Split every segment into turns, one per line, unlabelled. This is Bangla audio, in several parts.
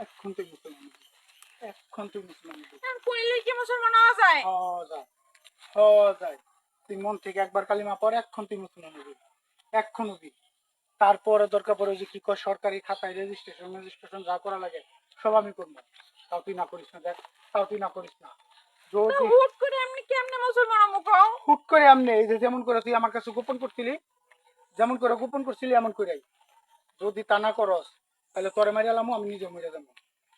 এখন তুই মুসলমান হবি। এখন তুই মুসলমান হবি।
কইলে কি মুসলমান হওয়া যায়?
যায় যায়। তুই মন থেকে একবার কালিমা পড়, এখন তুই মুসলমান হবি। এখন হবি। তারপরে দরকার পড়ে যে কি কর, সরকারি খাতায় রেজিস্ট্রেশন যা করা লাগে সব আমি করবো। তাও তুই না করিস না, দেখ। তাও তুই না করিস না। যদি
হুট করে এমনি কেমনে মুসলমান হবো কও?
হুট করে এমনি এই যে যেমন করে তুই আমার কাছে গোপন করছিলি, যেমন করে গোপন করছিলি এমন করেই। যদি তা না করস তাহলে তোরে মারি আলামো, আমি নিজে মরে যাবো।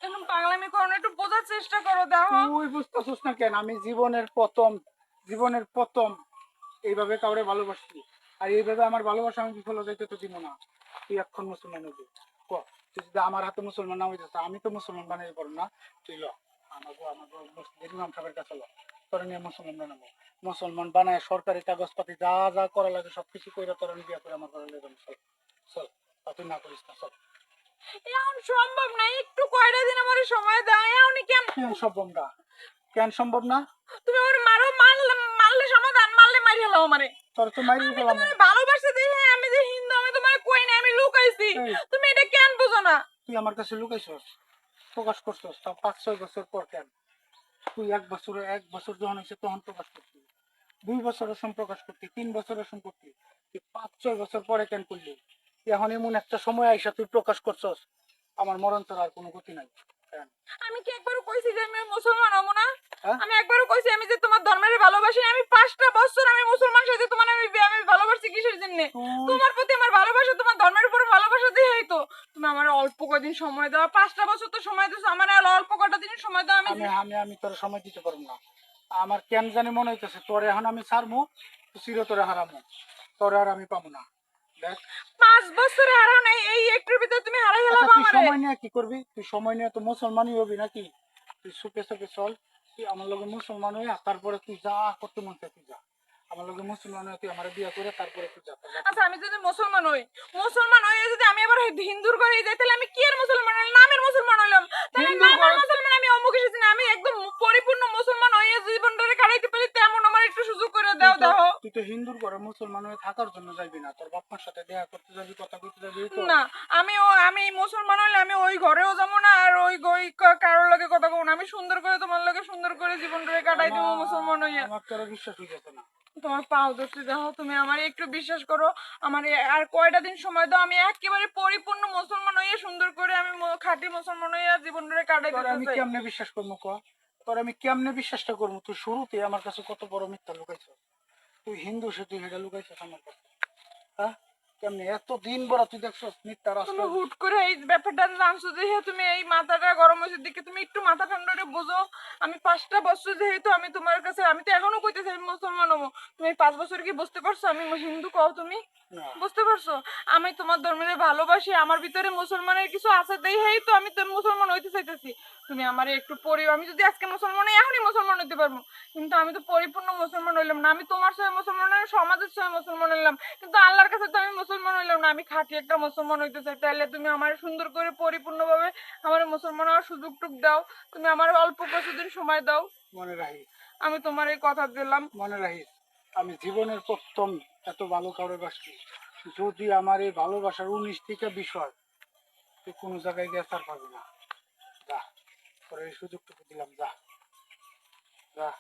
এখন পাগলামি করো না, একটু বোঝার চেষ্টা করো। দেখো
তুই বুঝতেছিস না কেন? আমি জীবনের প্রথম এইভাবে কাউরে ভালোবাসছি, আর এইভাবে আমার ভালোবাসা আমি বিফল যাইতে তো দিব না। তুই এখন মুসলমান হবি। ক, তুই যদি আমার হাতে মুসলমান না হইতে, আমি তো মুসলমান বানাই পারবো না। তুই ল আমাকে ইমাম সাহেবের কাছে ল, তোরা নিয়ে মুসলমান বানাবো। মুসলমান বানায় সরকারি কাগজপাতি যা যা করা লাগে সবকিছু করে তোরা বিয়ে করে আমার ঘরে লেগে চল। চল, তা তুই না করিস না, চল।
এখন সম্ভব না, একটু কয়টা দিন আমার সময় দাও। এখন কেন
কেন সম্ভব না? কেন সম্ভব না?
তুমি আমার মারো, মারলে মারলে সমাধান, মারলে মারি হলো আমারে।
তোর তো মাইরি
আমি
গেলাম।
তোমার ভালোবাসা দেখে আমি যে হিন্দু, আমি তোমার কই না, আমি লুকাইছি।
এই,
তুমি এটা কেন বুঝো না?
তুই আমার কাছে লুকাইছস, প্রকাশ করছস, তাও 5-6 বছর পর। কেন? তুই এক বছর যখন হয়েছে তখন প্রকাশ করতি, 2 বছরের সময় প্রকাশ করতি, 3 বছরের সময় করতি, তুই 5-6 বছর পরে কেন করলি? এখন এমন একটা সময় আইসা তুই প্রকাশ করছস, আমার মরণ তোর আর কোনো গতি নাই। কেন?
আমি কি একবারও কইছি যে আমি মুসলমান হবো না?
হ্যাঁ?
আমি একবারও কইছি আমি যে তোমার ধর্মের ভালোবাসি না? আমি 5টা বছর আমি মুসলমান সাথে তোমার আমি ভালোবাসি কিসের জন্য? তোমার প্রতি আমার ভালোবাসা, তোমার ধর্মের উপর ভালোবাসা দিয়েই তো তুমি আমার অল্প কয়দিন সময় দাও। 5টা বছর তো সময় দিছো, আমার আর অল্প কয়টা দিন সময় দাও।
আমি আমি আমি তোর সময় দিতে পারবো না। আমার কেন জানি মনে হইতেছে তোরে এখন আমি ছাড়বো, চিরতরে হারামো, তোরে আর আমি পাবো না। দেখ,
5 বছরে হারাও নাই, এই একটুর ভিতরে তুমি হারাই
আচ্ছা
গেলাম
তুই
আমারে।
সময় নিয়ে কি করবি? তুই সময় নিয়ে তো মুসলমানই হবি নাকি? তুই সুখে সুখে চল, তুই আমার লগে মুসলমান হইয়া তারপরে তুই যা করতে মন চায় তুই যা। আমার লগে মুসলমান হয়ে তুই আমার বিয়ে করে তারপরে তুই যা।
আচ্ছা আমি যদি মুসলমান হই, মুসলমান হয়ে যদি আমি আবার হিন্দুর ঘরে যাই, তাহলে আমি কি আর মুসলমান হইলাম? নামের মুসলমান হইলাম। তাহলে
হিন্দুর
নামের
ঘরে?
মুসলমান আমি অমুক এসেছি না, আমি একদম পরিপূর্ণ মুসলমান হয়ে জীবনটারে কাটাইতে পারি, তেমন আমার একটু সুযোগ করে দাও। দেখো
তুই তো হিন্দুর ঘরে মুসলমান হয়ে থাকার জন্য যাবি না, তোর বাপ মার সাথে দেখা করতে যাবি, কথা কইতে যাবি, এই তো।
না, আমি মুসলমান হইলে আমি ওই ঘরেও যাবো না, আর ওই কারোর লগে কথা কব না। আমি সুন্দর করে তোমার লগে সুন্দর করে জীবনটারে কাটাই দেবো মুসলমান হইয়া।
আমার তোর বিশ্বাস হয়ে গেছে না।
তোমার পাও ধরতে, দেখো তুমি আমার একটু বিশ্বাস করো। আমার আর কয়টা দিন সময় দাও, আমি একেবারে পরিপূর্ণ মুসলমান হইয়া সুন্দর করে আমি খাঁটি মুসলমান হইয়া জীবনটারে কাটাই
তোর
দিতে
আমি
চাই।
কেমনে বিশ্বাস করবো ক? তোর আমি কেমনে বিশ্বাসটা করবো? তুই শুরুতে আমার কাছে কত বড় মিথ্যা লুকাইছ। তুই হিন্দু সে তুই হেটা লুকাইছিস আমার কাছে। হ্যাঁ, কেমনে এত দিন বড় তুই দেখছস মিথ্যা
তুমি
রাষ্ট্র?
হুট করে এই ব্যাপারটা জানছো দেখে তুমি এই মাথাটা গরম হয়েছে দিকে তুমি একটু মাথা ঠান্ডা করে বোঝো। আমি 5টা বছর যেহেতু আমি তোমার কাছে, আমি তো এখনো কইতেছি আমি মুসলমান হবো। তুমি এই 5 বছর কি বুঝতে পারছো আমি হিন্দু? কও তুমি
না,
বুঝতে পারছো? আমি তোমার ধর্মের ভালোবাসি, আমার ভিতরে মুসলমানের কিছু আছে দেখেই তো আমি তো মুসলমান হইতে চাইতেছি। তুমি আমার একটু আমি যদি আজকে মুসলমান হই, এখনই মুসলমান হইতে পারবো, কিন্তু আমি তো পরিপূর্ণ মুসলমান হইলাম না। আমি তোমার সঙ্গে মুসলমান হইলাম, সমাজের সঙ্গে মুসলমান হইলাম, কিন্তু আল্লাহর কাছে তো আমি মুসলমান হইলাম না। আমি খাঁটি একটা মুসলমান হইতে চাই, তাহলে তুমি আমার সুন্দর করে পরিপূর্ণভাবে আমার মুসলমান হওয়ার সুযোগ টুক দাও। তুমি আমার অল্প কিছুদিন সময় দাও,
মনে রাখিস।
আমি তোমার এই কথা দিলাম।
মনে রাখিস, আমি জীবনের প্রথম এত ভালো কাউরে বাসছি। যদি আমার এই ভালোবাসার 19টা বিষয় তুই কোনো জায়গায় গিয়ে ছাড় পাবি না। যা, তোর এই সুযোগটুকু দিলাম, যা যা।